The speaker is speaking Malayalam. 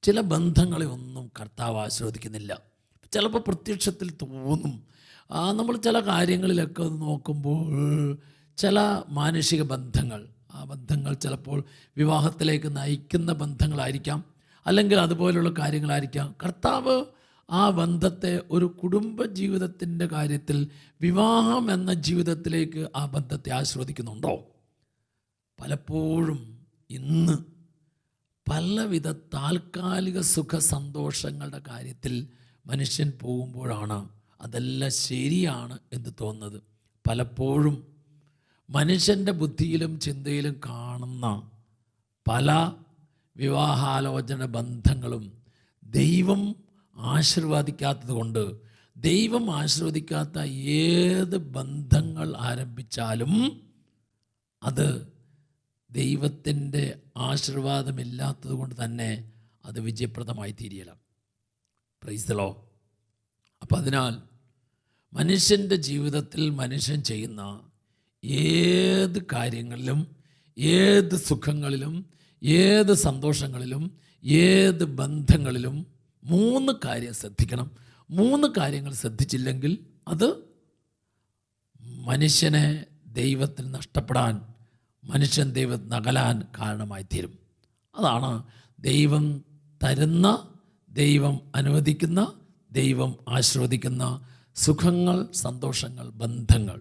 ചില ബന്ധങ്ങളെ ഒന്നും കർത്താവ് ആസ്വദിക്കുന്നില്ല. ചിലപ്പോൾ പ്രത്യക്ഷത്തിൽ തോന്നും. നമ്മൾ ചില കാര്യങ്ങളിലൊക്കെ നോക്കുമ്പോൾ ചില മാനുഷിക ബന്ധങ്ങൾ, ആ ബന്ധങ്ങൾ ചിലപ്പോൾ വിവാഹത്തിലേക്ക് നയിക്കുന്ന ബന്ധങ്ങളായിരിക്കാം, അല്ലെങ്കിൽ അതുപോലുള്ള കാര്യങ്ങളായിരിക്കാം. കർത്താവ് ആ ബന്ധത്തെ ഒരു കുടുംബ ജീവിതത്തിൻ്റെ കാര്യത്തിൽ, വിവാഹം എന്ന ജീവിതത്തിലേക്ക് ആ ബന്ധത്തെ ആസ്വദിക്കുന്നുണ്ടോ? പലപ്പോഴും ഇന്ന് പലവിധ താൽക്കാലിക സുഖ സന്തോഷങ്ങളുടെ കാര്യത്തിൽ മനുഷ്യൻ പോകുമ്പോഴാണ് അതെല്ലാം ശരിയാണ് എന്ന് തോന്നുന്നത്. പലപ്പോഴും മനുഷ്യൻ്റെ ബുദ്ധിയിലും ചിന്തയിലും കാണുന്ന പല വിവാഹാലോചന ബന്ധങ്ങളും ദൈവം ആശീർവദിക്കാത്തത് കൊണ്ട്, ദൈവം ആശീർവദിക്കാത്ത ഏത് ബന്ധങ്ങൾ ആരംഭിച്ചാലും അത് ദൈവത്തിൻ്റെ ആശീർവാദമില്ലാത്തത് കൊണ്ട് തന്നെ അത് വിജയപ്രദമായി തീരില്ല. Praise the Lord. അപ്പം അതിനാൽ മനുഷ്യൻ്റെ ജീവിതത്തിൽ മനുഷ്യൻ ചെയ്യുന്ന ഏത് കാര്യങ്ങളിലും, ഏത് സുഖങ്ങളിലും, ഏത് സന്തോഷങ്ങളിലും, ഏത് ബന്ധങ്ങളിലും 3 കാര്യം ശ്രദ്ധിക്കണം. 3 കാര്യങ്ങൾ ശ്രദ്ധിച്ചില്ലെങ്കിൽ അത് മനുഷ്യനെ ദൈവത്തിൽ നഷ്ടപ്പെടാൻ, മനുഷ്യൻ ദൈവത്തിൽ അകലാൻ കാരണമായി തീരും. അതാണ് ദൈവം തരുന്ന, ദൈവം അനുവദിക്കുന്ന, ദൈവം ആശീർവദിക്കുന്ന സുഖങ്ങൾ, സന്തോഷങ്ങൾ, ബന്ധങ്ങൾ.